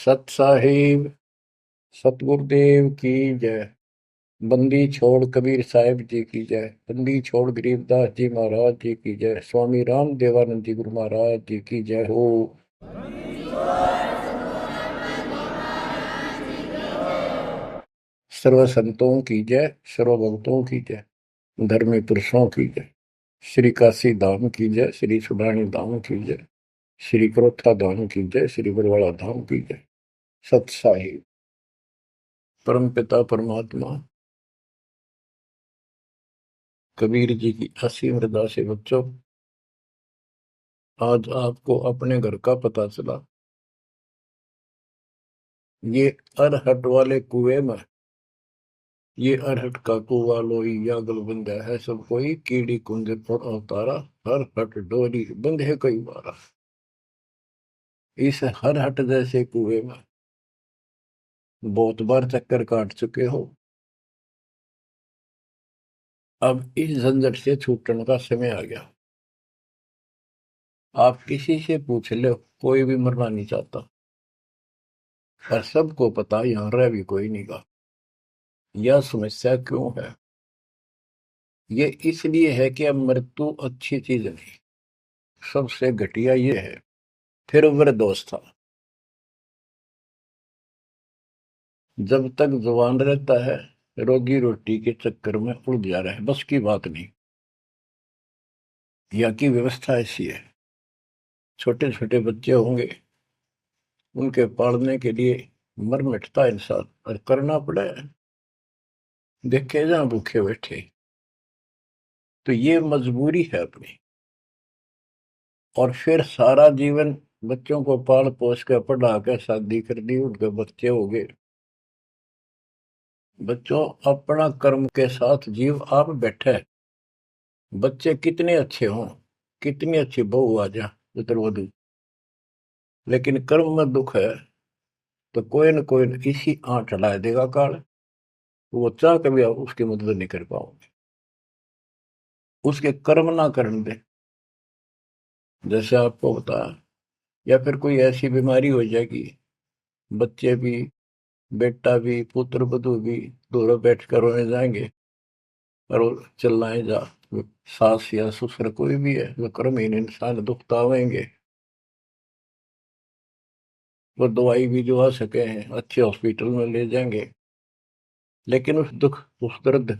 सत साहिब सतगुरुदेव की जय। बंदी छोड़ कबीर साहिब जी की जय। बंदी छोड़ गरीबदास जी महाराज जी की जय। स्वामी राम देवानंद जी गुरु महाराज जी की जय हो। सर्व संतों की जय, सर्व भक्तों की जय, धर्मी पुरुषों की जय। श्री काशी धाम की जय, श्री सुब्राणी धाम की जय, श्री क्रोथा धाम की जय, श्री बरवाड़ा धाम की जय। सत साहिब परम पिता परमात्मा कबीर जी की असीम मृदा से बच्चों, आज आपको अपने घर का पता चला। ये अरहट वाले कुएं में, ये अरहट का कुआ लोई या गलबंदा है सब कोई, कीड़ी कुंज पर अवतारा, हर हट डोरी बंधे कई बारा। इस हर हट जैसे कुएं में बहुत बार चक्कर काट चुके हो। अब इस झंझट से छूटने का समय आ गया। आप किसी से पूछ लो, कोई भी मरना नहीं चाहता, पर सबको पता यहां रह भी कोई नहीं गा। यह समस्या क्यों है? ये इसलिए है कि अब मृत्यु अच्छी चीज नहीं, सबसे घटिया ये है। फिर उम्र दोस्त था, जब तक जवान रहता है रोजी रोटी के चक्कर में उलझा रहा है, बस की बात नहीं। यहाँ की व्यवस्था ऐसी है, छोटे छोटे बच्चे होंगे, उनके पालने के लिए मर मिटता इंसान और करना पड़े, देखे जहां भूखे बैठे। तो ये मजबूरी है अपनी। और फिर सारा जीवन बच्चों को पाल पोस कर पढ़ा कर शादी कर दी, उनके बच्चे हो गए। बच्चों, अपना कर्म के साथ जीव आप बैठे, बच्चे कितने अच्छे हों, कितनी अच्छी बहू आ जा पुत्रवधु, लेकिन कर्म में दुख है तो कोई न कोई इसी आंट हला देगा काल। वो चाह कभी आप उसकी मदद नहीं कर पाओगे, उसके कर्म ना करने दे। जैसे आपको बताया, या फिर कोई ऐसी बीमारी हो जाएगी, बच्चे भी, बेटा भी, पुत्र वधु भी दोनों बैठ कर रोने जाएंगे और वो चिल्लाए जा। सास या ससुर कोई भी है, वो कर्महीन इंसान दुख पावेंगे। वो दवाई भी जो आ सके हैं अच्छे हॉस्पिटल में ले जाएंगे, लेकिन उस दुख उस दर्द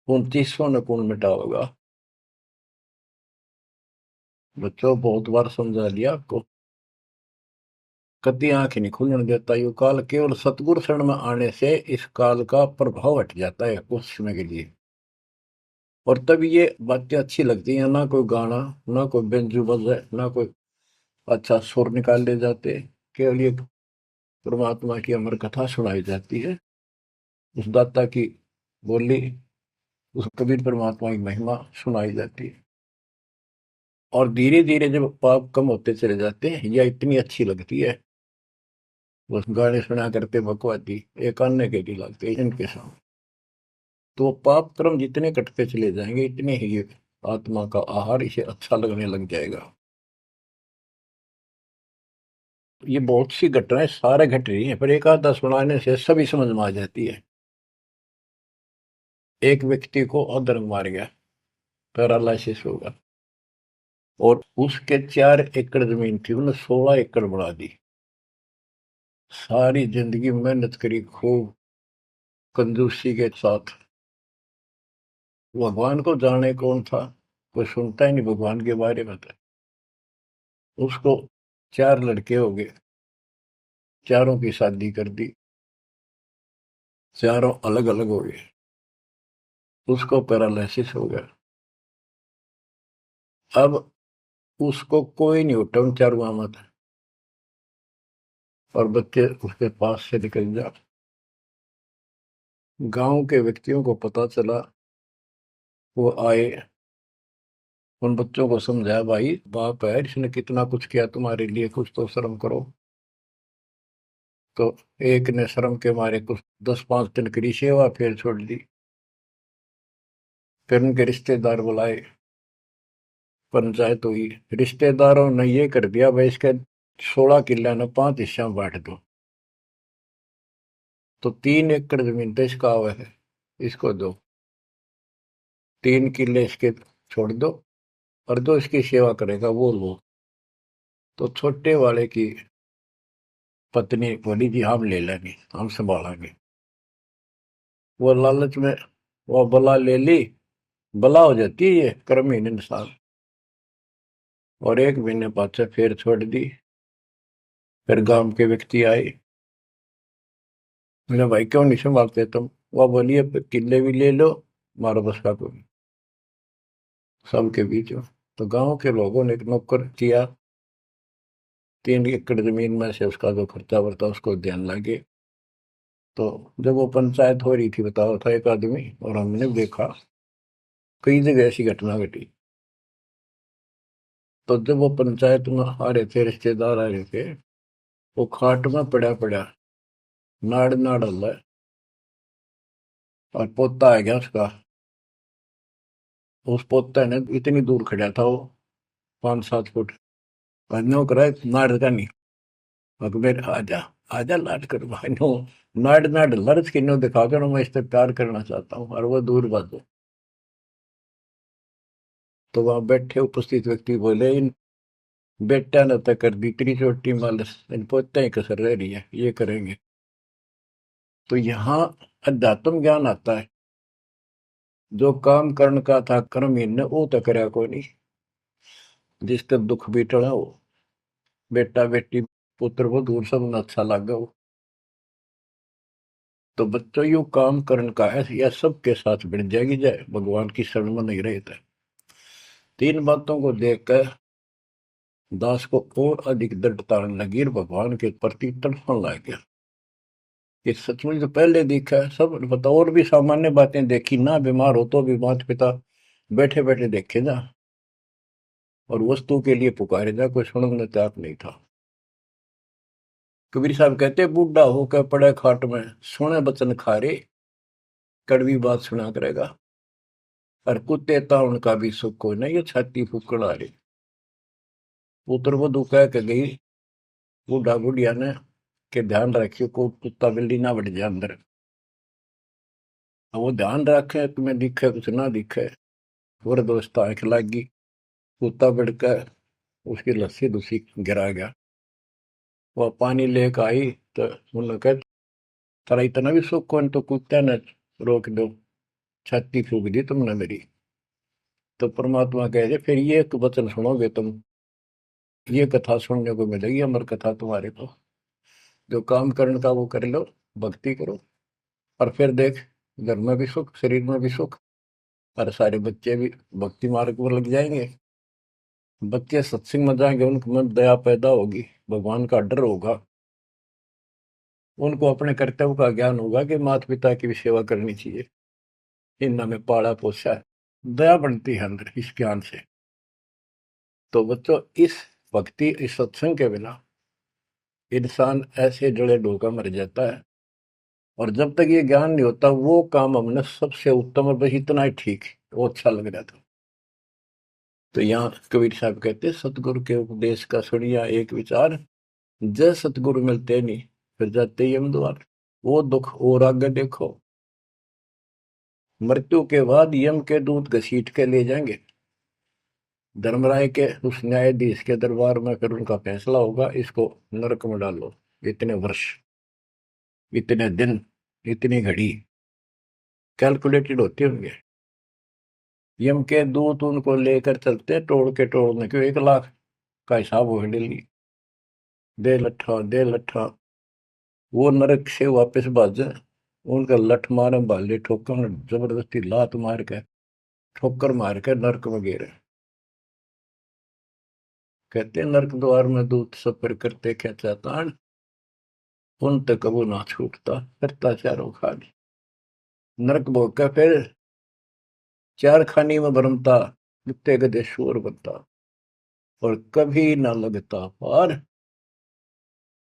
2900 न कौन मिटा होगा। बच्चों, बहुत बार समझा लिया आपको, कभी आंख नहीं खुलने देता यो काल। केवल सतगुरु शरण में आने से इस काल का प्रभाव हट जाता है कुछ समय के लिए। और तब ये बातें अच्छी लगती हैं, ना कोई गाना, ना कोई बेंजू बजे, ना कोई अच्छा सुर निकाल ले जाते, केवल ये परमात्मा की अमर कथा सुनाई जाती है, उस दाता की बोली, उस कबीर परमात्मा की महिमा सुनाई जाती है। और धीरे धीरे जब पाप कम होते चले जाते हैं, यह इतनी अच्छी लगती है, बस गाने सुना करते बकवादी एक अन्य के लिए लगते हैं इनके सामने। तो पाप कर्म जितने कटते चले जाएंगे, इतने ही ये आत्मा का आहार इसे अच्छा लगने लग जाएगा। ये बहुत सी घटनाएं सारे घट रही हैं, पर एक आधा सुनाने से सभी समझ में आ जाती है। एक व्यक्ति को अधर्म मार गया, पैरालिसिस होगा, और उसके 4 एकड़ जमीन थी, उन्हें 16 एकड़ बढ़ा दी। सारी जिंदगी मेहनत करी खूब, कंजूसी के साथ। भगवान को जाने कौन था, कोई सुनता ही नहीं भगवान के बारे में। तो उसको 4 लड़के हो गए, चारों की शादी कर दी, चारों अलग अलग हो गए, उसको पैरालिसिस हो गया। अब उसको कोई नहीं उठा उन चारों में था, और बच्चे उसके पास से निकल जा। गांव के व्यक्तियों को पता चला, वो आए, उन बच्चों को समझाया, भाई बाप है, इसने कितना कुछ किया तुम्हारे लिए, कुछ तो शर्म करो। तो एक ने शर्म के मारे कुछ 10-5 दिन करी सेवा, फिर छोड़ दी। फिर उनके रिश्तेदार बुलाए, पंचायत हुई, रिश्तेदारों ने ये कर दिया भाई, इसके 16 किले ने 5 हिस्सा में बांट दो, तो 3 एकड़ जमीन तो इसका हुआ है, इसको दो। 3 किले इसके छोड़ दो, और जो इसकी सेवा करेगा वो लो। तो छोटे वाले की पत्नी बोली जी हम ले लेंगे, हम संभालेंगे। वो लालच में वो बला ले ली। बला हो जाती है ये कर्महीन इंसान। और 1 महीने बाद से फिर छोड़ दी। फिर गांव के व्यक्ति आए, मेरा भाई क्यों नहीं संभालते तुम? वह बोलिए किले भी ले लो, मारो बस का कोई सबके बीच में। तो गांव के लोगों ने एक नौकर किया। 3 एकड़ जमीन में से उसका जो खर्चा वर्ता उसको ध्यान लगे। तो जब वो पंचायत हो रही थी, बताओ था एक आदमी, और हमने देखा कई जगह ऐसी घटना घटी। तो जब वो पंचायत में आ रहे थे, रिश्तेदार आ रहे थे, वो खाट में पड़ा पड़ा नाड़ नाड़ हल्ला है, और पोता आ गया उसका। उस पोते ने इतनी दूर खड़ा था वो, 5-7 फुट, और नो करा नाड़ का नहीं। अकबर आजा, आजा लाट कर भाई नो, नाड़ नाड़ लर्ज की नो दिखा कर मैं इससे प्यार करना चाहता हूँ, और वो दूर बात। तो वहां बैठे उपस्थित व्यक्ति बोले, इन बेटा ने तय कर दी इतनी छोटी मालस, इन पोते ही कसर रह रही है, ये करेंगे। तो यहाँ अध्यात्म ज्ञान आता है। जो काम करण का था कर्महीन ने वो तो करया कोई नहीं। जिसका दुख भी टला हो, बेटा बेटी पुत्र वो दूर सब न अच्छा लगा हो। तो बच्चों यू काम करण का है, यह सबके साथ बढ़ जाएगी जाए भगवान की शरण में नहीं रहता। 3 बातों को देखकर दास को और अधिक दृढ़ता लगी और भगवान के प्रति तड़पने लग गया। ये सचमुच तो पहले देखा है सब बता, और भी सामान्य बातें देखी ना, बीमार हो तो भी माता पिता बैठे बैठे देखे जा, और वस्तु के लिए पुकारे जा, कोई सुनने तैयार नहीं था। कबीर साहब कहते बूढ़ा होकर पड़े खाट में, सुने बचन खारे, कड़वी बात सुना करेगा। और कुत्ते ताउन का भी सुख को नहीं, ये छाती फूकड़ आ रही। पुत्र वधु कह के गई बूढ़ा बुढ़िया ने के ध्यान रखियो को कुत्ता बिल्ली ना बढ़ जाए अंदर। अब वो ध्यान रखे, तुम्हें दिखे कुछ ना दिखे। और दोस्त आंख लागी, कुत्ता बढ़कर उसकी लस्सी दूसी गिरा गया। वह पानी लेकर आई, तो उन्होंने कहा तेरा इतना भी सुख कौन, तो कुत्ते ने रोक दो, छाती फूक दी तुमने मेरी। तो परमात्मा कह रहे फिर ये एक वचन सुनोगे तुम, ये कथा सुनने को मिलेगी, अमर कथा तुम्हारे को। जो काम करने का वो कर लो, भक्ति करो, और फिर देख घर में भी सुख, शरीर में भी सुख, और सारे बच्चे भी भक्ति मार्ग पर लग जाएंगे। बच्चे सत्संग में जाएंगे, उनके मन दया पैदा होगी, भगवान का डर होगा। उनको अपने कर्तव्य का ज्ञान होगा कि माता पिता की भी सेवा करनी चाहिए, इन्होंने में पाला पोसा है। दया बनती है अंदर इस ज्ञान से। तो बच्चों इस भक्ति, इस सत्संग के बिना इंसान ऐसे जड़े डोका मर जाता है। और जब तक ये ज्ञान नहीं होता, वो काम हमने सबसे उत्तम और बस इतना ही ठीक है, वो अच्छा लग रहा था। तो यहाँ कबीर साहब कहते सतगुरु के उपदेश का सुनिया एक विचार, जय सतगुरु मिलते नहीं फिर जाते यम द्वार। वो दुख और आगे देखो, मृत्यु के बाद यम के दूत घसीट के ले जाएंगे धर्मराय के उस न्यायाधीश के दरबार में, फिर उनका फैसला होगा, इसको नरक में डालो, इतने वर्ष, इतने दिन, इतनी घड़ी कैलकुलेटेड होते होंगे। यम के दूत उनको लेकर चलते तोड़ के तोड़ने क्यों, 1 लाख का हिसाब हो डेली, दे लट्ठा दे लट्ठा। वो नरक से वापस भाजे, उनका लठ मारे भाले ठोकर, जबरदस्ती लात मार के ठोकर मार के नरक में गिरे। कहते नरक द्वार में दूत सफर करते क्या चातान, उन तक कबू ना छूटता करता चारों खाली। नरक भोग का फिर 4 खानी में भरमता, कुत्ते गधे शोर बनता, और कभी ना लगता पार,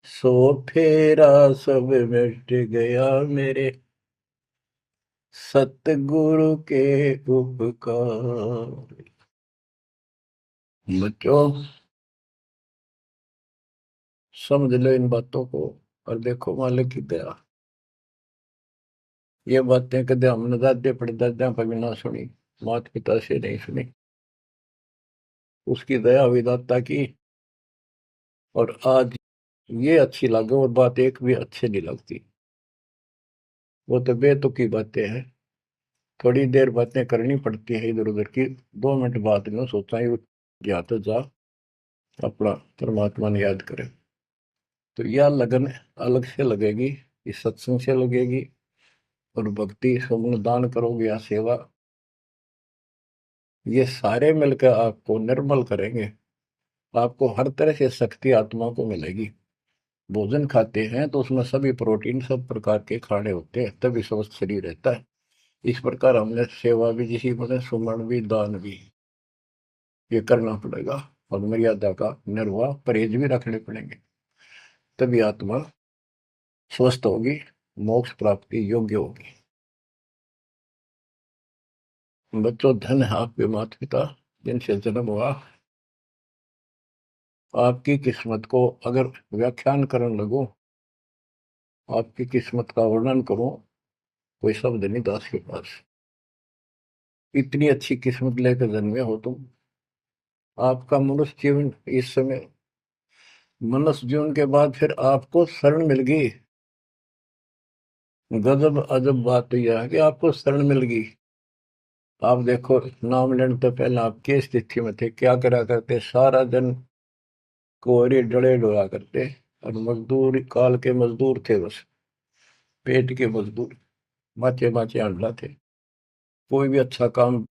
सो फेरा सब मिट गया मेरे सतगुरु के उपकार। बच्चों समझ लो इन बातों को और देखो मालिक की दया। ये बातें कदे हमने दादे परदादा पर भी ना सुनी, माता पिता से नहीं सुनी। उसकी दया विदाता की। और आज ये अच्छी लगे और बात एक भी अच्छी नहीं लगती। वो तो बेतुकी बातें हैं। थोड़ी देर बातें करनी पड़ती है इधर उधर की। 2 मिनट बाद में सोचा ही जा तो जा अपना परमात्मा ने याद करे। तो यह लगन अलग से लगेगी, इस सत्संग से लगेगी। और भक्ति सुमन दान करोगे या सेवा, ये सारे मिलकर आपको निर्मल करेंगे। आपको हर तरह से शक्ति आत्मा को मिलेगी। भोजन खाते हैं तो उसमें सभी प्रोटीन सब प्रकार के खाने होते हैं, तभी स्वस्थ शरीर रहता है। इस प्रकार हमने सेवा भी जिसी बने, सुमन भी, दान भी, ये करना पड़ेगा। और मर्यादा का निर्वाह परहेज भी रखने पड़ेंगे, तभी आत्मा स्वस्थ होगी, मोक्ष प्राप्ति योग्य होगी। बच्चों, धन है आपके माता पिता जिनसे जन्म हुआ। आपकी किस्मत को अगर व्याख्यान करने लगो, आपकी किस्मत का वर्णन करो, कोई शब्द नहीं दास के पास। इतनी अच्छी किस्मत लेकर जन्मे हो तुम। आपका मनुष्य जीवन इस समय, मनुष्य जीवन के बाद फिर आपको शरण मिल गई। गजब अजब बात तो यह है कि आपको शरण मिल गई। आप देखो, नाम लेने तो पहले आप किस स्थिति में थे, क्या करा करते, सारा दिन कोहरे डले डोला करते। और मजदूर, काल के मजदूर थे, बस पेट के मजदूर, माचे माचे अंडा थे। कोई भी अच्छा काम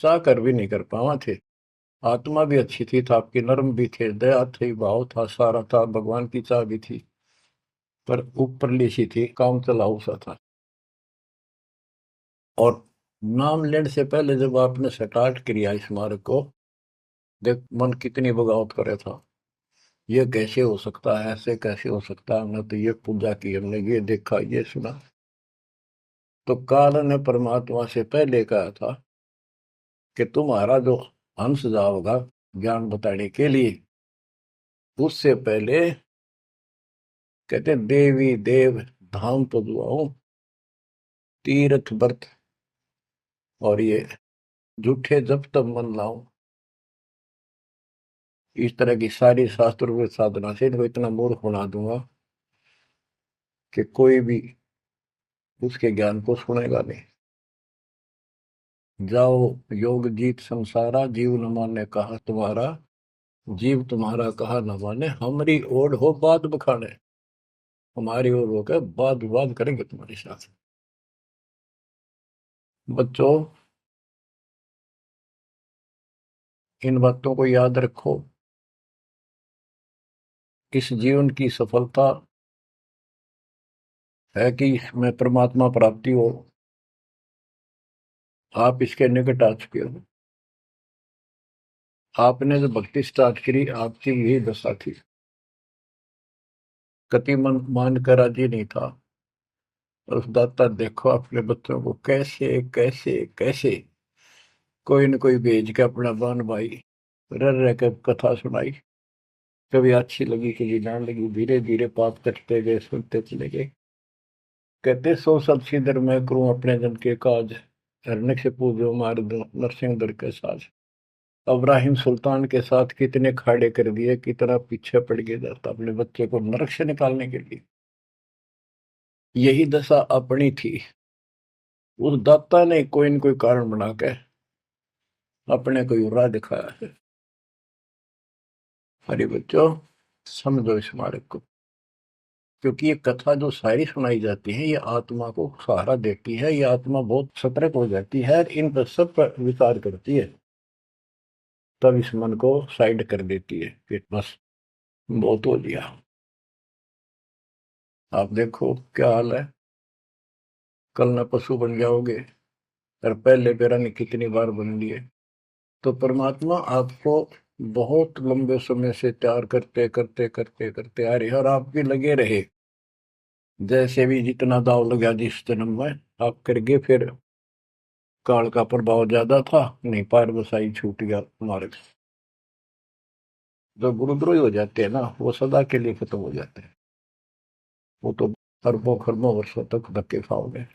चाह कर भी नहीं कर पावा थे। आत्मा भी अच्छी थी, था आपके नर्म भी थे, दया थी, भाव था, सारा था, भगवान की चाह भी थी। पर ऊपरली सी थी, काम चलाऊ सा था। और नाम लेने से पहले जब आपने स्टार्ट किया इस मार्ग को, देख मन कितनी बगावत करे था। ये कैसे हो सकता है, ऐसे कैसे हो सकता है, हमने तो ये पूजा की, हमने ये देखा, ये सुना। तो काल ने परमात्मा से पहले कहा था कि तुम्हारा जो हंस जाओगा ज्ञान बताने के लिए, उससे पहले कहते देवी देव धाम तो दुआओ, तीर्थ व्रत और ये झूठे जब तब मन लाओ। इस तरह की सारी शास्त्र साधना से इनको इतना मूर्ख बना दूंगा कि कोई भी उसके ज्ञान को सुनेगा नहीं। जाओ योग जीत संसारा, जीव न माने कहा तुम्हारा, जीव तुम्हारा कहा न माने, हमारी ओर हो बात बखाने। हमारी ओर होकर बात विवाद करेंगे तुम्हारे साथ। बच्चों, इन बातों को याद रखो। इस जीवन की सफलता है कि इसमें परमात्मा प्राप्ति हो। आप इसके निकट आ चुके हो। आपने जो भक्ति स्टार्ट करी, आपकी यही दशा थी। कति मन मान कर राजी नहीं था। और उस दाता देखो अपने बच्चों को कैसे कैसे कैसे कोई न कोई भेज के अपना बान भाई रह रह कर कथा सुनाई। कभी अच्छी लगी, कभी ना लगी, धीरे धीरे पाप कटते गए, सुनते चले गए। कहते सो सब सिदर मैं करूं अपने जन के काज, हरने से पूजो मार दो नरसिंह दर के साज। इब्राहिम सुल्तान के साथ कितने खाड़े कर दिए, कितना पीछे पड़ गया जाता अपने बच्चे को नरक से निकालने के लिए। यही दशा अपनी थी। उस दाता ने कोई न कोई कारण बना के अपने को राह दिखाया है। हरी बच्चों, समझो इस मार्ग को। क्योंकि ये कथा जो सारी सुनाई जाती है, ये आत्मा को सहारा देती है। ये आत्मा बहुत सतर्क हो जाती है, इन पर सब पर विचार करती है, तब इस मन को साइड कर देती है कि बस बहुत हो लिया। आप देखो क्या हाल है, कल न पशु बन जाओगे। और पहले पेरा ने कितनी बार बन लिए। तो परमात्मा आपको बहुत लंबे समय से तैयार करते करते करते करते आ रहे और आप भी लगे रहे। जैसे भी जितना दाव लगा जिस जन्म में आप करके, फिर काल का प्रभाव ज्यादा था, नहीं पार बसाई छूट गया मार्ग। जो गुरुद्रोही हो जाते हैं ना, वो सदा के लिए खत्म हो जाते हैं। वो तो अरबों खरबों वर्षों तक धक्के खाओगे।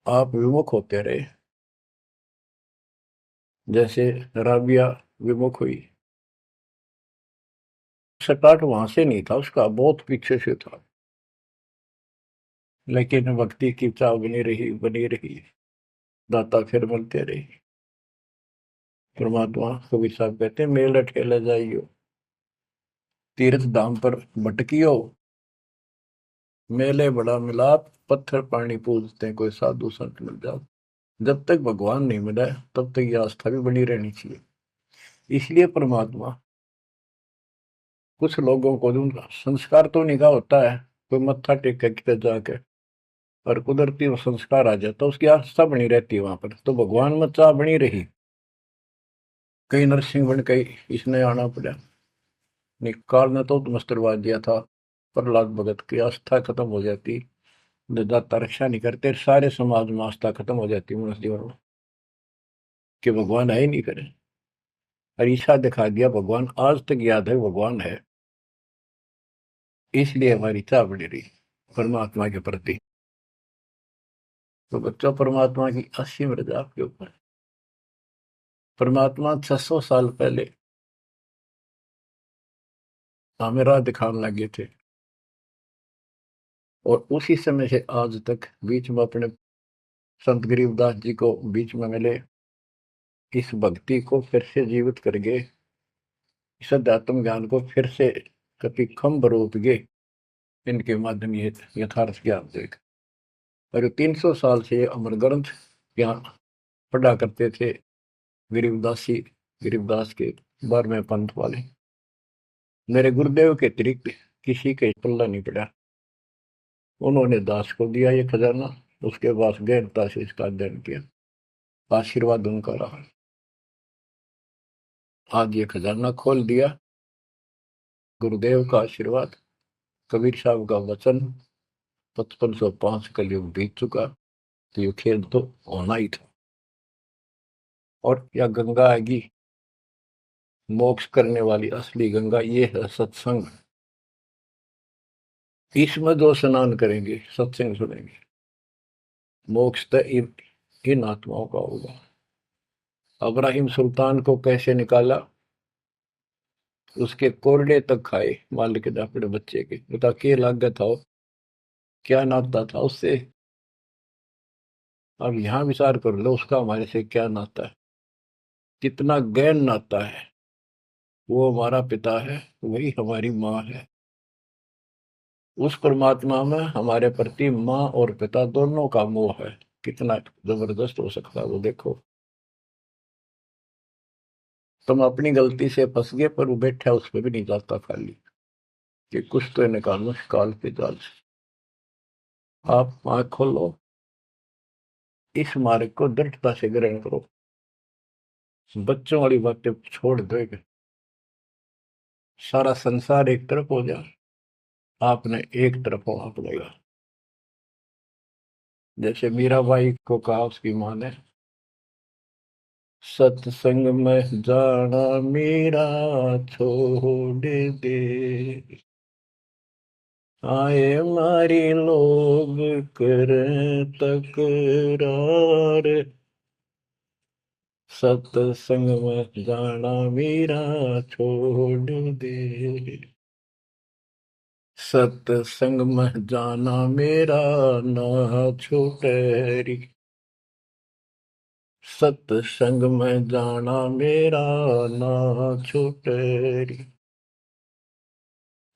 आप विमुख होते रहे, जैसे राबिया विमुख हुई। स्टार्ट वहां से नहीं था उसका, बहुत पीछे से था, लेकिन भक्ति की चाह बनी रही बनी रही। दाता फिर मिलते रहे। परमात्मा कबीर साहब कहते हैं, मेल अठेला जाइयो, तीर्थ धाम पर भटकियो, मेले बड़ा मिलाप, पत्थर पानी पूजते कोई साधु संत मिल जाओ। जब तक भगवान नहीं मिला है, तब तक ये आस्था भी बनी रहनी चाहिए। इसलिए परमात्मा कुछ लोगों को जो संस्कार तो निकाह होता है, कोई मत्था टेक के किधर जाके, और कुदरती वो संस्कार आ जाता, उसकी आस्था बनी रहती है वहां पर, तो भगवान में चाह बनी रही। कई नरसिंह बन के इसने आना पड़ा। निकाल ने तो मस्टरवा दिया था, प्रहलाद भगत की आस्था खत्म हो जाती। दाता रक्षा नहीं करते, सारे समाज में आस्था खत्म हो जाती मनुष्य जीवन में, कि भगवान है ही नहीं करे। अरीसा दिखा दिया भगवान, आज तक याद है भगवान है। इसलिए हमारी चाह बनी रही परमात्मा के प्रति। तो बच्चों, परमात्मा की असीम रजा आपके ऊपर। परमात्मा 600 साल पहले हमें राह दिखाने लगे थे, और उसी समय से आज तक बीच में अपने संत गरीबदास जी को बीच में मिले, इस भक्ति को फिर से जीवित कर गए, इस अध्यात्म ज्ञान को फिर से कभी खम्भ रोप गए। इनके माध्यम ये यथार्थ ज्ञान देख, और 300 साल से अमर ग्रंथ यहाँ पढ़ा करते थे गरीबदासी, गरीबदास के 12वें पंथ वाले। मेरे गुरुदेव के अतिरिक्त किसी के पल्ला नहीं पड़ा। उन्होंने दास को दिया ये खजाना, उसके बाद गहनता से इसका अध्ययन किया, आशीर्वाद उनका रहा। आज ये खजाना खोल दिया, गुरुदेव का आशीर्वाद, कबीर साहब का वचन, 5505 कलयुग बीत चुका, तो ये खेल तो होना ही था। और यह गंगा आएगी, मोक्ष करने वाली असली गंगा, ये है सत्संग। इसमें जो स्नान करेंगे, सत्संग सुनेंगे, मोक्ष तो इन आत्माओं का होगा। अब्राहिम सुल्तान को कैसे निकाला, उसके कोरडे तक खाए मालिक ने अपने बच्चे के, बता के लागत था, क्या नाता था उससे। अब यहाँ विचार कर लो, उसका हमारे से क्या नाता है, कितना गहन नाता है। वो हमारा पिता है, वही हमारी माँ है। उस परमात्मा में हमारे प्रति माँ और पिता दोनों का मोह है, कितना जबरदस्त हो सकता है वो देखो। तुम अपनी गलती से फंस गए, पर वो बैठा उस पर भी नहीं जाता खाली, कि कुछ तो निकालो काल के जाल से। आप आंख खोलो, इस मार्ग को दृढ़ता से ग्रहण करो, बच्चों वाली बातें छोड़ देगा, सारा संसार एक तरफ हो जाए, आपने एक तरफ होना पड़ेगा। जैसे मीराबाई को कहा उसकी माँ ने, सत्संग में जाना मीरा छोड़ दे, आए मारी लोग कर तकरार, सत्संग में जाना मीरा छोड़ दे, सत्संग में जाना मेरा ना छूटे री, सत्संग में जाना मेरा ना छूटे री,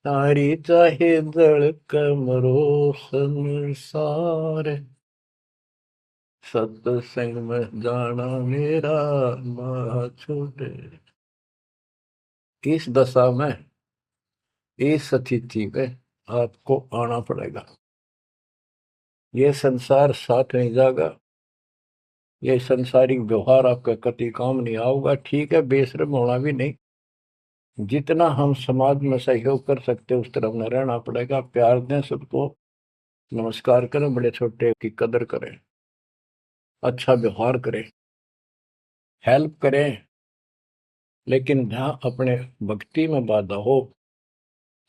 तारी चाहे जड़ कमरो संसार, सत्संग में जाना मेरा ना छूटे। इस दशा में, इस स्थिति में आपको आना पड़ेगा। ये संसार साथ नहीं जाएगा, ये संसारिक व्यवहार आपका कति काम नहीं आऊगा। ठीक है, बेशर्म होना भी नहीं, जितना हम समाज में सहयोग कर सकते उस तरफ में रहना पड़ेगा। प्यार दें सबको, नमस्कार करें, बड़े छोटे की कदर करें, अच्छा व्यवहार करें, हेल्प करें, लेकिन जहाँ अपने भक्ति में बाधा हो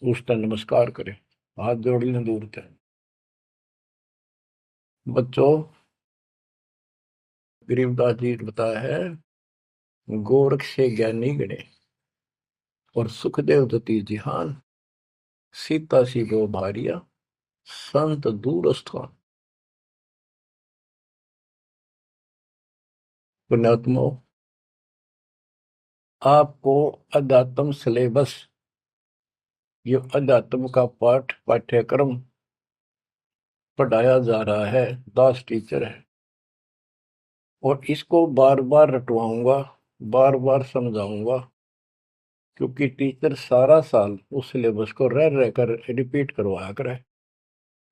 उसका नमस्कार करे, हाथ जोड़ लें दूर थे। बच्चों, गरीबदास जी ने बताया है, गोरख से ज्ञानी गणे और सुखदेव दती जिहान, सीता सी गो भारिया संत दूर स्थान। पुण्यात्मो, आपको अध्यात्म सिलेबस, ये अध्यात्म का पाठ्यक्रम पढ़ाया जा रहा है, दास टीचर है, और इसको बार बार रटवाऊंगा, बार बार समझाऊंगा, क्योंकि टीचर सारा साल उस सिलेबस को रह रह कर रिपीट करवाया करे,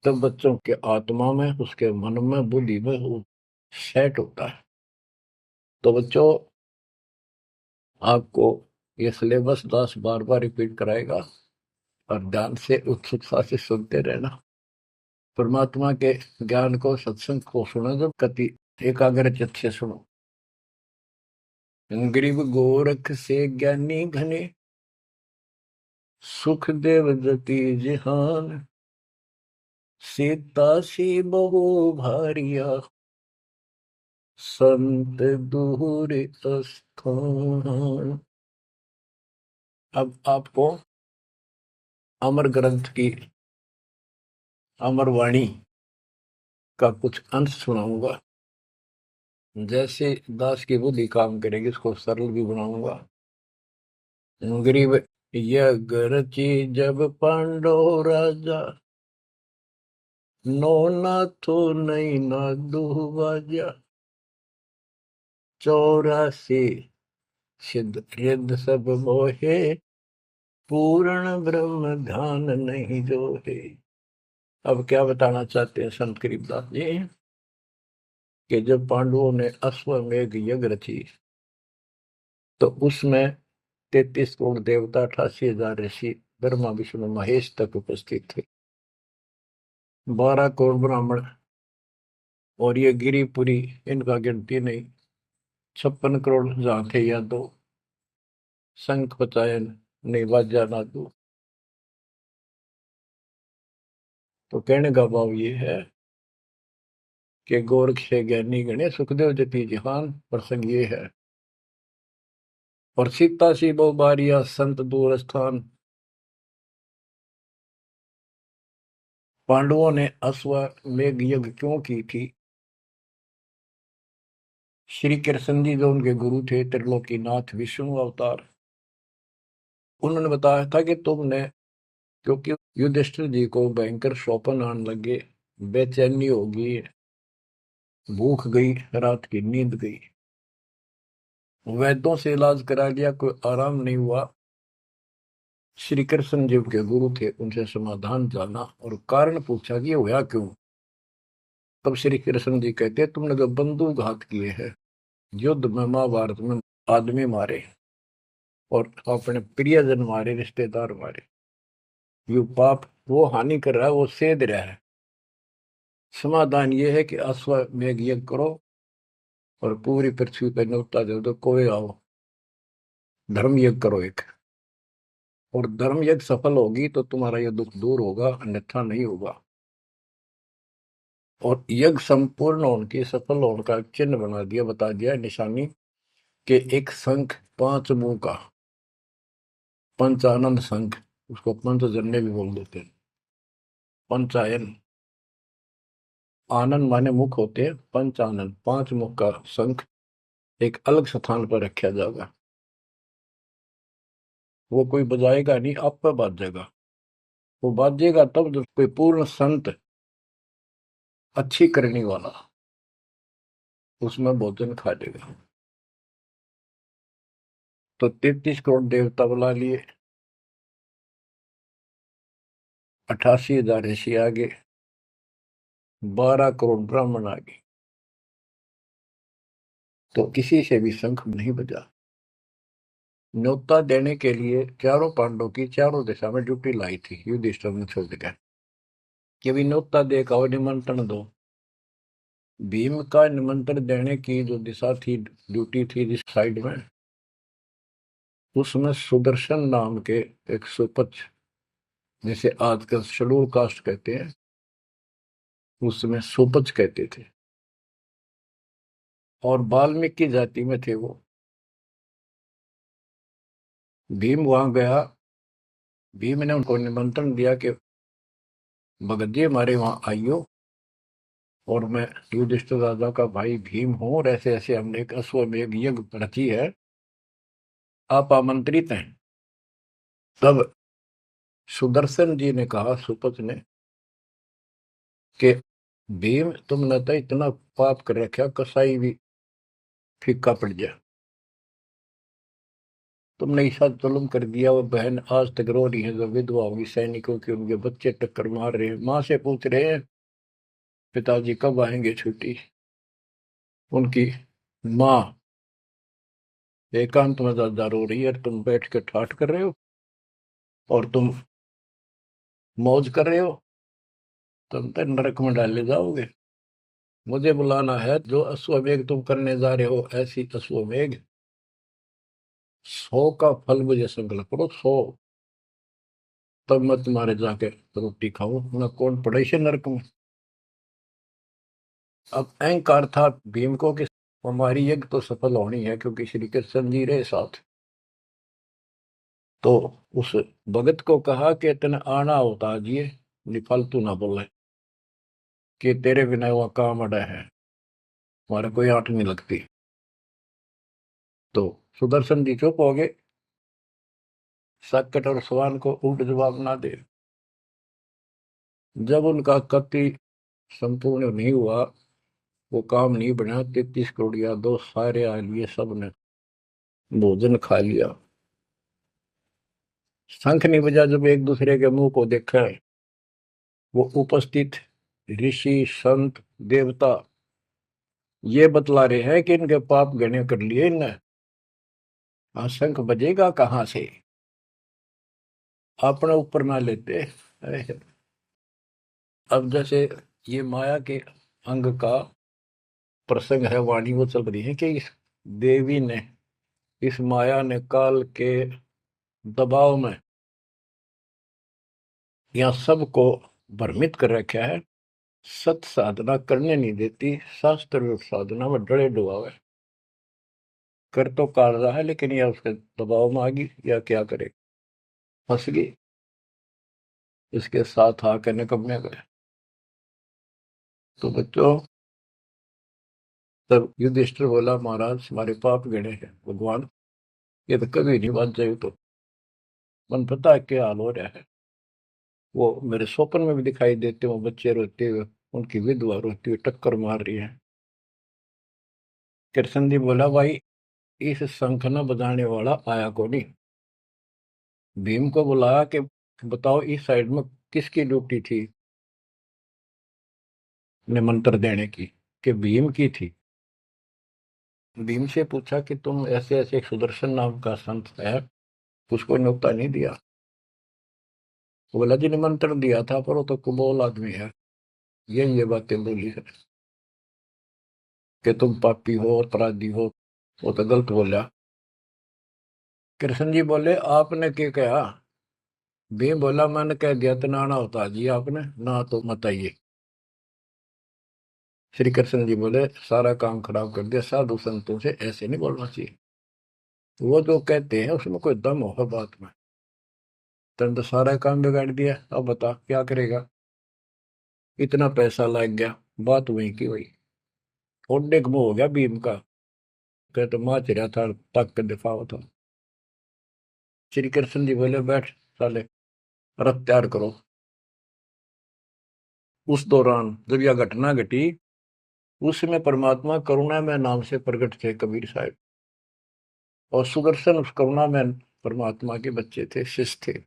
तब बच्चों के आत्मा में, उसके मन में, बुद्धि में वो सेट होता है। तो बच्चों, आपको ये सिलेबस दास बार बार रिपीट कराएगा, और ध्यान से उत्सुकता से सुनते रहना। परमात्मा के ज्ञान को, सत्संग को सुनो, जब कति एकाग्र चित्त से सुनो। गरीब गोरख से ज्ञानी घने, सुख देव जति जिहान, सीता सी बहु भारिया संत दूर स्थान। अब आपको अमर ग्रंथ की अमर वाणी का कुछ अंश सुनाऊंगा। जैसे दास की बुद्धि काम करेगी, उसको सरल भी बनाऊंगा। गरीब, यज्ञ रची जब पांडव राजा, नो नाथो नहीं ना दुबाजा, 84 सिद्ध रिद्ध सब मोहे, पूर्ण ब्रह्म ध्यान नहीं जो है। अब क्या बताना चाहते हैं संत गरीबदास जी, कि जब पांडवों ने अश्वमेध यज्ञ रची, तो उसमें 33 करोड़ देवता, 88,000 ऋषि, ब्रह्मा विष्णु महेश तक उपस्थित थे, 12 करोड़ ब्राह्मण, और ये गिरिपुरी, इनका गिनती नहीं, 56 करोड़ जहां थे या दो, शंख पचायन नहीं बाजा ना दो। तो कहने का भाव ये है कि गोरख से ज्ञानी गणे, सुखदेव जति जिहान, प्रसंग ये है। और सीता सी बहु बारिया संत दूर स्थान। पांडवों ने अश्वमेध यज्ञ क्यों की थी? श्री कृष्ण जी जो उनके गुरु थे, त्रिलोकीनाथ विष्णु अवतार, उन्होंने बताया था कि तुमने, क्योंकि युधिष्ठिर जी को भयंकर शोपन आने लगे, बेचैनी होगी, भूख गई, रात की नींद गई, वैद्यों से इलाज करा लिया, कोई आराम नहीं हुआ। श्री कृष्ण जी के गुरु थे, उनसे समाधान जाना और कारण पूछा कि ये हुआ क्यों। तब श्री कृष्ण जी कहते, तुमने जो बंदूक घात किए हैं, युद्ध में, महाभारत में आदमी मारे और अपने प्रियजन मारे, रिश्तेदार मारे, ये पाप वो हानि कर रहा है, वो सेध रहा है। समाधान ये है कि अश्वमेध यज्ञ करो और पूरी पृथ्वी पर न्योता दे दो, कोई आओ, धर्म यज्ञ करो एक, और धर्म यज्ञ सफल होगी तो तुम्हारा ये दुख दूर होगा, अन्यथा नहीं होगा। और यज्ञ संपूर्ण होने की, सफल होने का चिन्ह बना दिया, बता दिया निशानी, कि एक शंख 5 मुंह का, पंचानंद शंख, उसको पंचजन्य भी बोल देते हैं, पंचायन, आनंद माने मुख होते हैं, पंचानंद 5 मुख का शंख एक अलग स्थान पर रखा जाएगा। वो कोई बजाएगा नहीं, आप पर बाजेगा। वो बाजेगा तब जब कोई पूर्ण संत, अच्छी करने वाला उसमें भोजन खा लेगा। तो 33 करोड़ देवता बुला लिए, 88,000 ऋषि आगे, 12 करोड़ ब्राह्मण आगे, तो किसी से भी शंख नहीं बजा। न्योता देने के लिए चारों पांडवों की चारों दिशा में ड्यूटी लाई थी, युधिष्ठिर ने छोड़ दिया कि भी न्योता दे का निमंत्रण दो। भीम का निमंत्रण देने की जो दिशा थी, ड्यूटी थी जिस साइड में, उसमें सुदर्शन नाम के एक सुपच, जिसे आजकल शेड्यूल कास्ट कहते हैं, उसमें सुपच कहते थे, और वाल्मीकि जाति में थे वो। भीम वहां गया। भीम ने उनको निमंत्रण दिया कि भगत जी हमारे वहां आइयो, और मैं युधिष्ठिर राजा का भाई भीम हूं, और ऐसे ऐसे हमने एक अश्वमेध यज्ञ रची है, आप आमंत्रित हैं। तब सुदर्शन जी ने कहा, सुपच ने, कि भीम तुमने तो इतना पाप कर रखा, कसाई भी फीका पड़ गया, तुमने ऐसा जुल्म कर दिया। वो बहन आज तक रो रही है, जो विधवा होगी सैनिकों की, उनके बच्चे टक्कर मार रहे हैं, माँ से पूछ रहे हैं पिताजी कब आएंगे छुट्टी। उनकी माँ एकांत में ज्यादा रो रही है, तुम बैठ के ठाठ कर रहे हो और तुम मौज कर रहे हो, तुम तो नरक में डाले जाओगे। मुझे बुलाना है, जो अश्वमेध तुम करने जा रहे हो, ऐसी अश्वमेध 100 का फल मुझे संकल्प करो, 100, तब मैं तुम्हारे जाके रोटी खाऊं, मैं कौन पड़े से नरक में। अब अहंकार था भीम को कि हमारी यज्ञ तो सफल होनी है, क्योंकि श्री कृष्ण जी रहे साथ। तो उस भगत को कहा कि तेने आना होता जी, फालतू ना बोले, कि तेरे बिना वह काम अड़ा है, हमारे कोई आंट नहीं लगती। तो सुदर्शन जी चुप हो गए, सकट और सवाल को उल्ट जवाब ना दे। जब उनका कति संपूर्ण नहीं हुआ, वो काम नहीं बना, 33 करोड़ यादव सारे आ लिए, सबने भोजन खा लिया। शंख नहीं बजा, जब एक दूसरे के मुंह को देखा, वो उपस्थित ऋषि संत देवता ये बतला रहे हैं कि इनके पाप घने कर लिए इनने। शंख बजेगा कहाँ से, अपने ऊपर ना लेते। अब जैसे ये माया के अंग का प्रसंग है, वाणी वो चल रही है कि इस देवी ने, इस माया ने काल के दबाव में यहाँ सबको भ्रमित कर रखा है, सत साधना करने नहीं देती, शास्त्र साधना में डरे डुबावे। कर तो काल रहा है, लेकिन यह उसके दबाव में आ गई, या क्या करे, फंस गई, इसके साथ आकर निकम्मे गए। तो बच्चों, तब युधिष्ठिर बोला, महाराज हमारे पाप गिने हैं भगवान, ये तो कभी नहीं बच जाए। तो मन पता है क्या हाल हो रहा है, वो मेरे स्वप्न में भी दिखाई देते, वो बच्चे रोते हुए, उनकी विधवा रोती हुई टक्कर मार रही है। कृष्ण जी बोला, भाई इस शंख न बजाने वाला आया को नहीं। भीम को बुलाया कि बताओ इस साइड में किसकी ड्यूटी थी निमंत्रण देने की, कि भीम की थी। भीम से पूछा कि तुम ऐसे ऐसे एक सुदर्शन नाम का संत है, उसको न्योता नहीं दिया। वो बोला, जी निमंत्रण दिया था, पर वो तो कुबोल आदमी है, ये बातें बोली है कि तुम पापी हो और अपराधी हो, वो तो गलत बोला। कृष्ण जी बोले, आपने क्या कहा। भीम बोला, मैंने कह दिया तो नाना होता जी, आपने ना तो मत आइए। श्री कृष्ण जी बोले, सारा काम खराब कर दिया, साधु संतों से ऐसे नहीं बोलना चाहिए, वो जो कहते हैं उसमें कोई दम होगा बात में। तुम तो सारा काम बिगाड़ दिया, अब बता क्या करेगा। इतना पैसा लग गया, बात वही की वही, थोड़े मुंह हो गया भीम का, कह तो माच रहा था, तक के दिफा था। श्री कृष्ण जी बोले, बैठ साले, रथ तैयार करो। उस दौरान जब यह घटना घटी, उसमें परमात्मा करुणा में नाम से प्रकट थे कबीर साहब, और सुदर्शन उस करुणा में परमात्मा के बच्चे थे, शिष्य थे।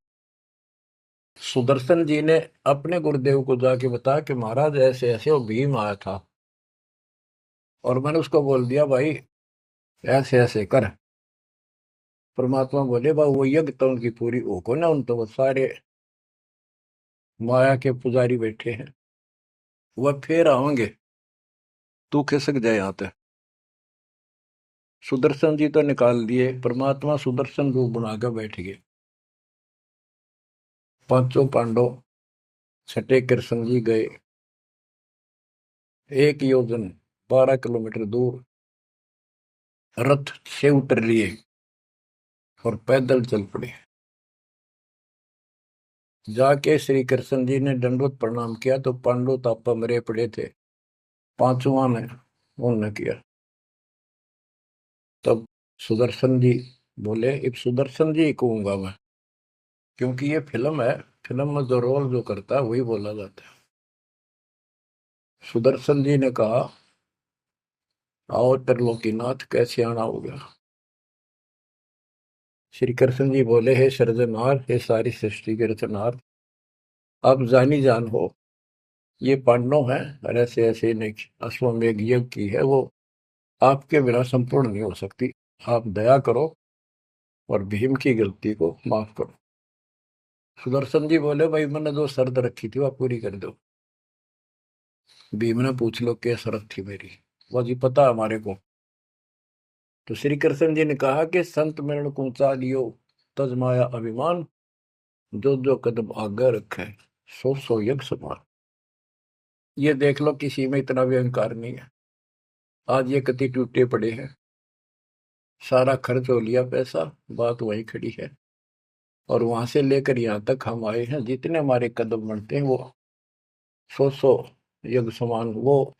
सुदर्शन जी ने अपने गुरुदेव को जाके बताया कि महाराज ऐसे ऐसे वो भीम आया था, और मैंने उसको बोल दिया, भाई ऐसे ऐसे कर। परमात्मा बोले, बा वो यज्ञ तो उनकी पूरी हो को ना, उन तो वो सारे माया के पुजारी बैठे हैं, वह फिर आओगे, तू खिसक जाए यहाँ पे। सुदर्शन जी तो निकाल दिए, परमात्मा सुदर्शन रूप बनाकर बैठ गए। पांचों पांडव छठे कृष्ण जी गए 1 योजन 12 किलोमीटर दूर, रथ से उतर लिए और पैदल चल पड़े। जाके श्री कृष्ण जी ने दंडवत प्रणाम किया तो पांडव तापा मरे पड़े थे, पांचवा ने उन्होंने किया। तब सुदर्शन जी बोले, एक सुदर्शन जी कहूंगा मैं, क्योंकि ये फिल्म है, फिल्म में जो रोल जो करता है वही बोला जाता है। सुदर्शन जी ने कहा, आओ त्रिलोकीनाथ, कैसे आना हो गया। श्री कृष्ण जी बोले, हे सृजनहार, हे सारी सृष्टि के रचनहार, आप जानी जान हो, ये पांडव हैं और ऐसे ऐसे ने अश्वमेध यज्ञ की है, वो आपके बिना संपूर्ण नहीं हो सकती। आप दया करो और भीम की गलती को माफ करो। सुदर्शन जी बोले, भाई मैंने जो शर्त रखी थी वह पूरी कर दो। भीम ने पूछ लो क्या शर्त थी मेरी, वो जी पता हमारे को। तो श्री कृष्ण जी ने कहा कि संत मरण को ऊंचा लियो, तज माया अभिमान, जो जो कदम आगे रखे, सो सो यज्ञ समान। ये देख लो, किसी में इतना भी अहंकार नहीं है। आज ये कति टूटे पड़े हैं, सारा खर्च हो लिया पैसा, बात वहीं खड़ी है। और वहां से लेकर यहाँ तक हम आए हैं, जितने हमारे कदम बढ़ते हैं वो सौ सौ यज्ञ समान, वो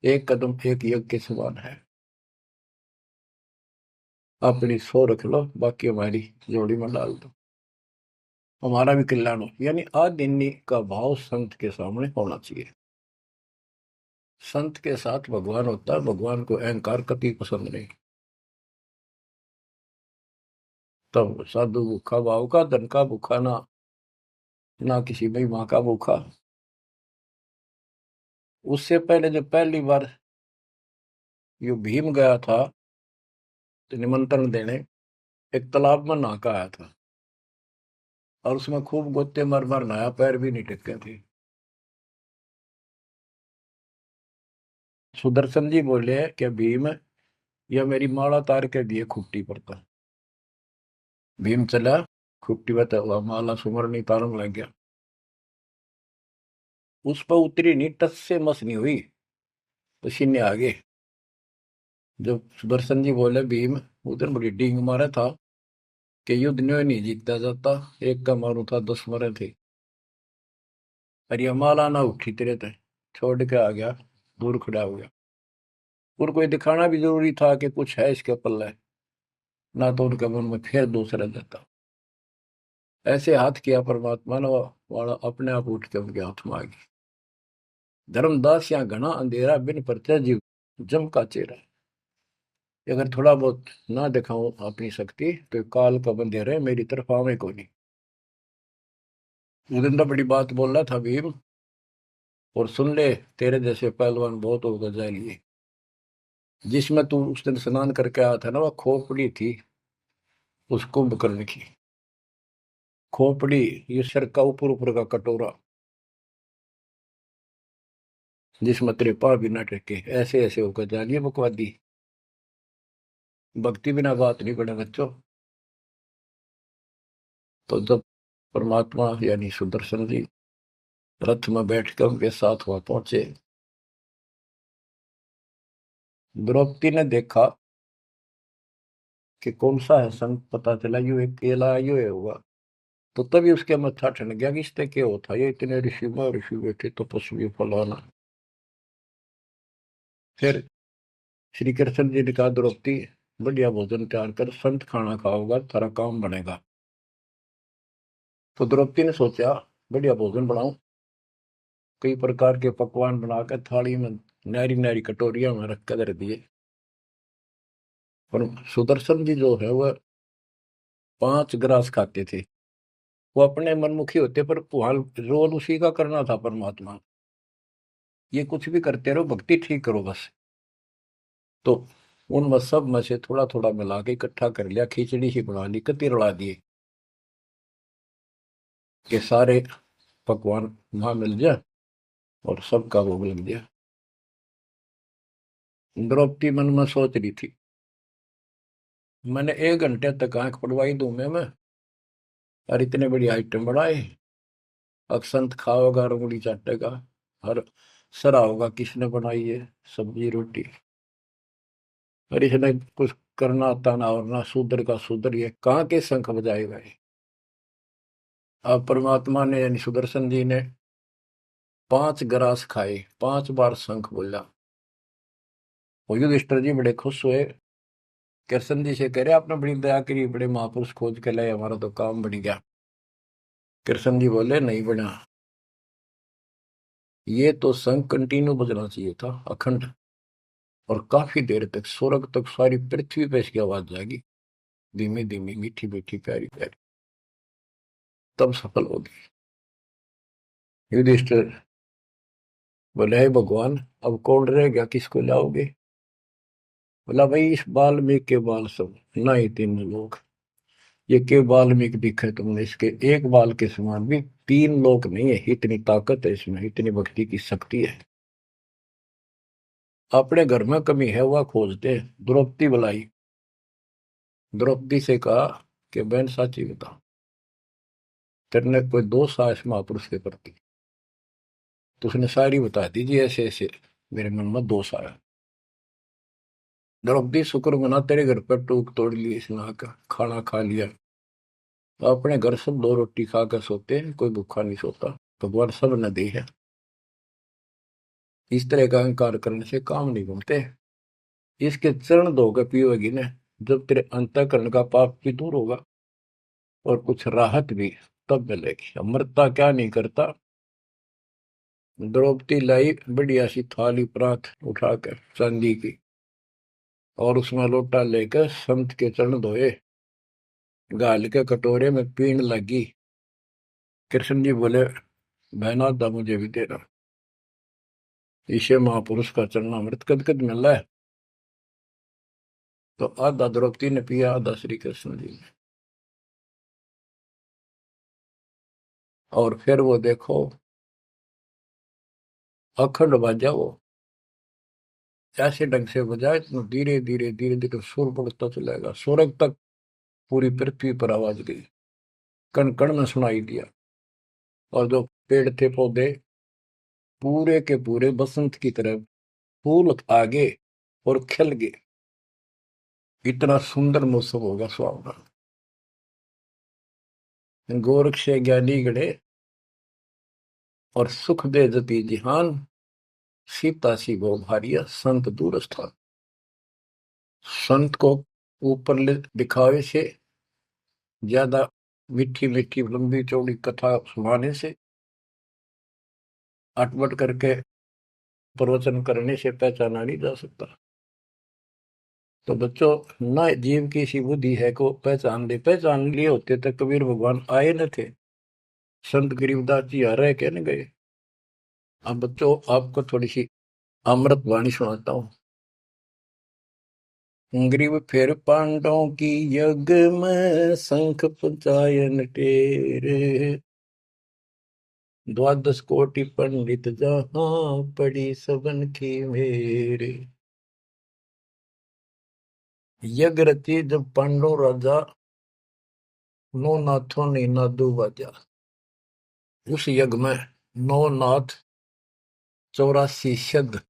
एक कदम एक यज्ञ के समान है। अपनी सौ रख लो, बाकी हमारी जोड़ी में डाल दो, हमारा भी कल्याण हो। यानी आदिन्य का भाव संत के सामने होना चाहिए। संत के साथ भगवान होता है, भगवान को अहंकार कति पसंद नहीं। तब साधु भूखा भाव का, धन का भूखा ना, ना किसी में माँ का भूखा। उससे पहले जब पहली बार यो भीम गया था तो निमंत्रण देने, एक तालाब में नहा का आया था और उसमें खूब गोते मर मर नहाया, पैर भी नहीं टिके थे। सुदर्शन जी बोले कि भीम, यह मेरी माला तार के दिए खुट्टी पर था। भीम चला, खुट्टी पर तो माला सुमरनी तारन लग गया, उस पर उतरी नहीं, टस से मस नहीं हुई, पसीने आ गए। जब सुदर्शन जी बोले, भीम उधर बड़ी डींग मारा था कि युद्ध न्यों नहीं जीता जाता, एक का मारू था 10 मरे थे। और ये माला ना उठी तेरे थे, छोड़ के आ गया, दूर खड़ा हो गया। उनको ये दिखाना भी जरूरी था कि कुछ है इसके पल्ले, ना तो उनके मन में फिर दूसरा देता। ऐसे हाथ किया परमात्मा ने, वाला अपने आप उठ के उनके हाथ में आ गई। धर्मदास या घना अंधेरा, बिन परचा जीव जम का चेहरा। अगर थोड़ा बहुत ना दिखाऊं अपनी शक्ति तो काल का बंधेरे मेरी तरफ आवे को नहीं। उस दिन तो बड़ी बात बोल रहा था भीम, और सुन ले, तेरे जैसे पहलवान बहुत होगा जाए लिए। जिसमें तू उस दिन स्नान करके आया था ना, वह खोपड़ी थी उस कुंभकर्ण की। खोपड़ी, ये सिर का ऊपर ऊपर का कटोरा, जिसमें तेरे पाँव भी न टेके, ऐसे ऐसे होकर जानिए बकवादी। भक्ति बिना बात नहीं बने बच्चों। तो जब परमात्मा यानी सुदर्शन जी रथ में बैठकर उनके साथ वहां पहुंचे, द्रौपदी ने देखा कि कौन सा है संत, पता चला यू एक केला यू है होगा। तो तभी उसके मत्था ठन गया कि इससे क्या होता, ये इतने ऋषि में ऋषि बैठे तपस्वी फलाना। फिर श्री कृष्ण जी ने कहा, द्रौपदी बढ़िया भोजन तैयार कर, संत खाना खाओगा तारा काम बनेगा। तो द्रौपदी ने सोचा, बढ़िया भोजन बनाऊं, कई प्रकार के पकवान बनाकर थाली में नारी नारी कटोरिया में रख कर दिए। और सुदर्शन जी जो है वह 5 ग्रास खाते थे। वो अपने मनमुखी होते, पर रोल उसी का करना था परमात्मा। ये कुछ भी करते रहो, भक्ति ठीक करो बस। तो उनमें सब में से थोड़ा थोड़ा मिला के इकट्ठा कर लिया, खिचड़ी ही बना ली, कति रला दिए कि सारे पकवान वहां मिल जाए और सबका भोग लग गया। द्रौपदी मन में सोच रही थी, मैंने 1 घंटे तक आंख पड़वाई दूं मैं। और इतने बड़ी आइटम बढ़ाए। अक्संत खाओगा और उंगली चाटेगा। और सरा होगा किसने बनाई है सब्जी रोटी। और इसने कुछ करना आता ना और ना शूद्र का शूद्र, ये कहाँ के शंख बजाएगा ये। अब परमात्मा ने यानी सुदर्शन जी ने 5 ग्रास खाए, 5 बार शंख बोला। वो युधिष्ठिर जी बड़े खुश हुए। कृष्ण जी से कह रहे आपने बड़ी दया करी, बड़े महापुरुष खोज के लाए, हमारा तो काम बढ़ गया। कृष्ण जी बोले नहीं बना, ये तो शंख कंटिन्यू बजना चाहिए था अखंड। और काफी देर तक स्वर्ग तक सारी पृथ्वी पे इसकी आवाज जाएगी, धीमी धीमी मीठी मीठी प्यारी प्यारी। तब सफल होगी। युधिष्ठिर बोले हे भगवान, अब कौन रह गया, किसको लाओगे। बोला भाई इस वाल्मीकि के बाल सब ना ही 3 लोग। ये के वाल्मीकि दिखे तुमने, इसके एक बाल के समान भी 3 लोग नहीं है। इतनी ताकत है इसमें, इतनी भक्ति की शक्ति है। अपने घर में कमी है वह खोजते। द्रौपदी बुलाई। द्रौपदी से कहा कि बहन साची बता, तेरे कोई दोष आया इस महापुरुष के प्रति। तो उसने सारी बता दी जी, ऐसे ऐसे मेरे मन में दोष आया। द्रौपदी शुक्र मना, तेरे घर पर टूक तोड़ ली इसने, का खाना खा लिया। अपने घर सब 2 रोटी खा कर सोते हैं, कोई भूखा नहीं सोता। भगवान सब न दी है। इस तरह का अहंकार करने से काम नहीं बनते। इसके चरण धोकर पियोगी ने, जब तेरे अंतःकरण का पाप भी दूर होगा और कुछ राहत भी तब मिलेगी। अमृता क्या नहीं करता। द्रौपदी लाई बढ़िया सी थाली परात उठाकर चांदी की, और उसमें लोटा लेकर संत के चरण धोए, गाल के कटोरे में पीण लगी। कृष्ण जी बोले बहना दा मुझे भी देना, इसे महापुरुष का चरणामृत कद कद मिल रहा है। तो आधा द्रौपदी ने पिया, आधा श्री कृष्ण जी ने। और फिर वो देखो अखंड बाजा वो ऐसे ढंग से बजाए तो धीरे धीरे धीरे धीरे सुर बढ़ता चलेगा, स्वर्ग तक पूरी पृथ्वी पर आवाज गई, कण कण में सुनाई दिया। और जो पेड़ थे पौधे पूरे के पूरे बसंत की तरह फूल आ गए और खिल गए। इतना सुंदर मौसम होगा सुहावना। गोरख से ज्ञानी गढ़े और सुख दे जति जिहान, सीता सी गो भारिया संत दूर स्थान। संत को ऊपर दिखावे से ज्यादा मीठी मीठी लंबी चौड़ी कथा सुनाने से, अटपट करके प्रवचन करने से पहचाना नहीं जा सकता। तो बच्चों, ना जीव की सी बुद्धि है को पहचान दे, पहचान लिए होते तो कबीर भगवान आए न थे, संत गरीबदास जी आ रहे कहने गए। अब बच्चों आपको थोड़ी सी अमृत वाणी सुनाता हूँ। ग्रीव फिर पांडवों की यज्ञ में शंख पंचायन टेरे, 12 कोटि पंडित जहां पड़ी सबन की मेरे। यज्ञ रची जब पांडव राजा, नौ नाथों ने नादू बाजा। उस यज्ञ में 9 नाथ, 84 सिद्ध,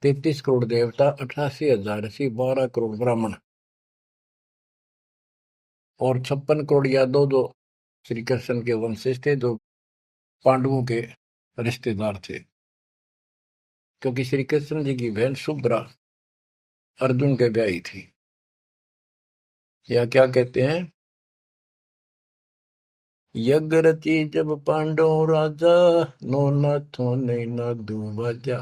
33 करोड़ देवता, 88,000 ऋषि, 12 करोड़ ब्राह्मण और 56 करोड़ यादव, जो श्री कृष्ण के वंशज थे, जो पांडवों के रिश्तेदार थे। क्योंकि श्री कृष्ण जी की बहन सुभद्रा अर्जुन के ब्याही थी। या क्या कहते हैं, यज्ञ रची जब पांडव राजा, नो नाथों ने नादू बाजा।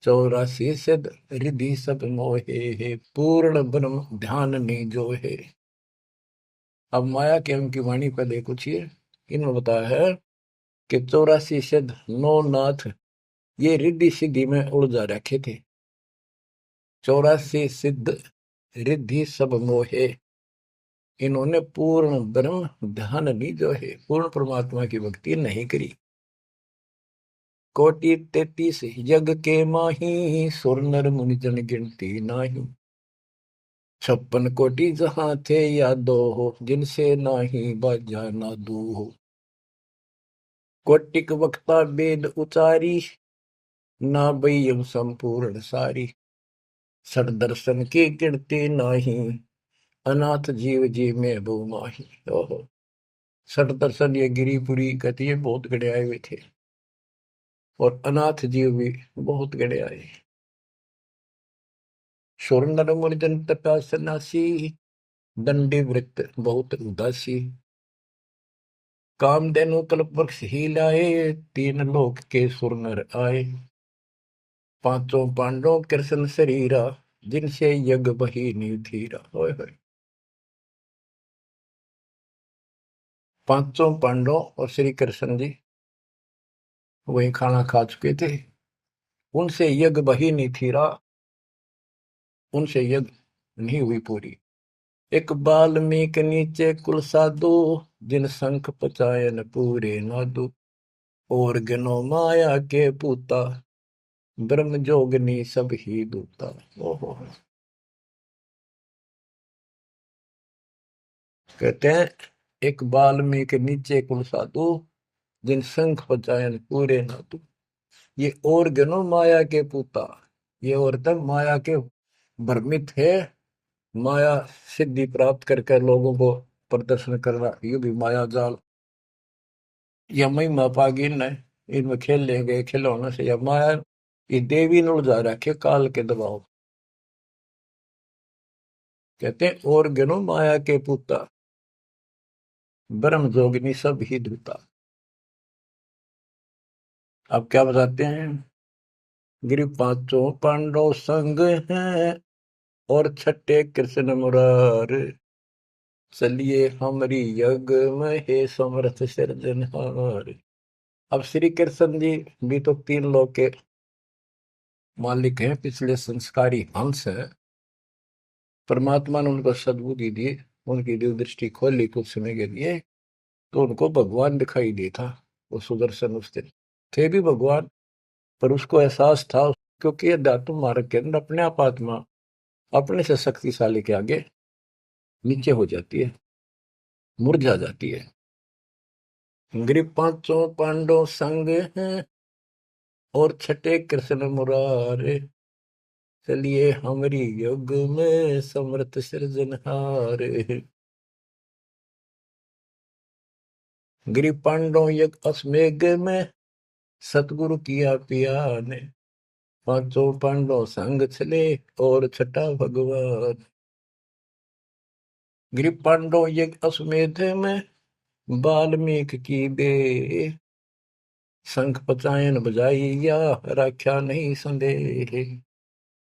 84 सिद्ध रिधि सब मोहे है, पूर्ण ब्रह्म ध्यान नहीं जो है। अब माया के उनकी वाणी पर देखो छिए, इन्होंने बताया है कि 84 सिद्ध 9 नाथ ये रिद्धि सिद्धि में उलझा रखे थे। 84 सिद्ध रिद्धि सब मोहे, इन्होंने पूर्ण ब्रह्म ध्यान नहीं जो है, पूर्ण परमात्मा की भक्ति नहीं करी। कोटि 33 यज्ञ के माही, सुर नर मुनि जन गिनती नाही। 56 कोटि जहां थे यादो हो, जिनसे नाही बाजा ना दू हो। कोटिक वक्ता वेद उचारी, ना बयम संपूर्ण सारी। सर दर्शन की गिनती नाही, अनाथ जीव जी में बहु माही। ओहो। सठ दर्शन ये गिरिपुरी कहती है, बहुत गड़े आए हुए थे, और अनाथ जीव भी बहुत गड़े आए। सुर नर मुनिजन तपा सन्यासी, दंडी वृत्त बहुत उदासी। कामधेनु कल्प वृक्ष ही लाए, तीन लोक के सुर नर आए। पांचों पांडवों कृष्ण शरीरा, जिनसे यज्ञ बही निधीरा। होय होय। पांचों पांडव और श्री कृष्ण जी वही खाना खा चुके थे, उनसे यज्ञ बही नहीं थीरा, उनसे यज्ञ नहीं हुई पूरी। एक बाल्मीक नीचे कुल साधु, जिन शंख पचायन पूरे नादु। और गनो माया के पूता, ब्रह्म जोगनी सब ही दूता। ओहो। कहते हैं एक बाल्मीक नीचे कुल साधु, जिन शंख पचायन पूरे नादु। ये और गनो माया के पूता, ये औरतें माया के भ्रमित है, माया सिद्धि प्राप्त करके लोगों को प्रदर्शन करना, ये भी माया जाल। या महिमा पागी न, इनमें खेल ले गए खिलौने से, या माया ये देवी ने उलझा रखे काल के दबाव। कहते हैं और गनो माया के पूता, ब्रह्म जोगिनी सब ही धूता। अब क्या बताते हैं, गिरि पांचों पांडव संग हैं, और छठे कृष्ण मुरार। चलिए हमारी यज्ञ में हे समर्थ सिरजनहार। अब श्री कृष्ण जी भी तो तीन लोक के मालिक हैं, पिछले संस्कारी हंस है। परमात्मा ने उनको सद्बुद्धि दी, उनकी दिव्य दृष्टि खोली कुछ समय के लिए, तो उनको भगवान दिखाई दे था। वो सुदर्शन उस दिन थे भी भगवान, पर उसको एहसास था, क्योंकि अध्यात्म मार्ग के अंदर अपने आप आत्मा अपने से शक्तिशाली के आगे नीचे हो जाती है, मुरझा जाती है। गिरि पांचों पांडव संग हैं, और छठे कृष्ण मुरारे। चलिए हमारी युग में समर्थ सृजनहार। गिरि पांडव यज्ञ अश्वमेघ में, सतगुरु किया पिया ने। पांचों पांडव संग चले, और छठा भगवान। गिरि पांडव यज्ञ अश्वमेध में, वाल्मीक की बे। शंख पचायन बजाइया, राख्या नहीं संदेह।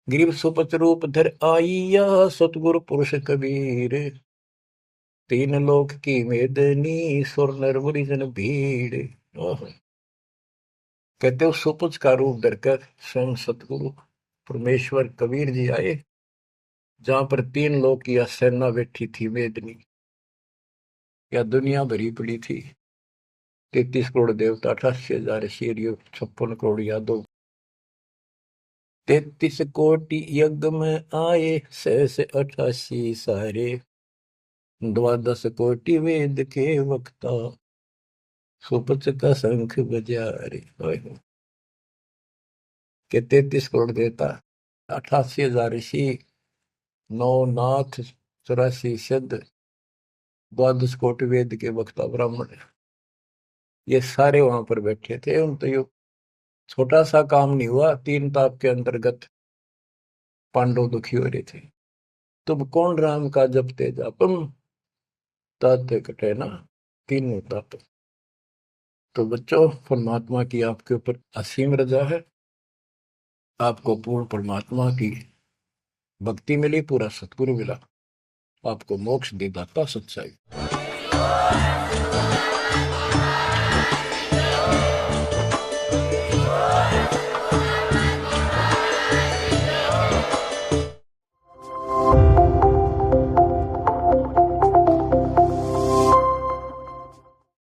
गिरीव सुपच रूप धर आइया, सतगुरु पुरुष कबीर। तीन लोक की मेदनी, सुर नर मुनि जन भीड़। कहते हो सुपच का रूप धरकर स्वयं सतगुरु परमेश्वर कबीर जी आए, जहां पर तीन लोक की सेना बैठी थी मेदनी, या दुनिया भरी पड़ी थी। 33 करोड़ देवता, 88,000 शेरियो, 56 करोड़ यादव। 33 कोटि यज्ञ में आए, 688 सारे। 12 कोटि वेद के वक्ता, सुपच का शंख बजा रे। के 33 करोड़ देवता, 88,000 ऋषि, 9 नाथ, 84 सिद्ध, 12 कोटि वेद के वक्ता ब्राह्मण, ये सारे वहां पर बैठे थे। उन तो ये छोटा सा काम नहीं हुआ, 3 ताप के अंतर्गत पांडव दुखी हो रहे थे। तुम कौन राम का जपते जापम, ताते कटे ना तीनों ताप। तो बच्चों, परमात्मा की आपके ऊपर असीम रजा है, आपको पूर्ण परमात्मा की भक्ति मिली, पूरा सतगुरु मिला, आपको मोक्ष दी दाता सच्चाई।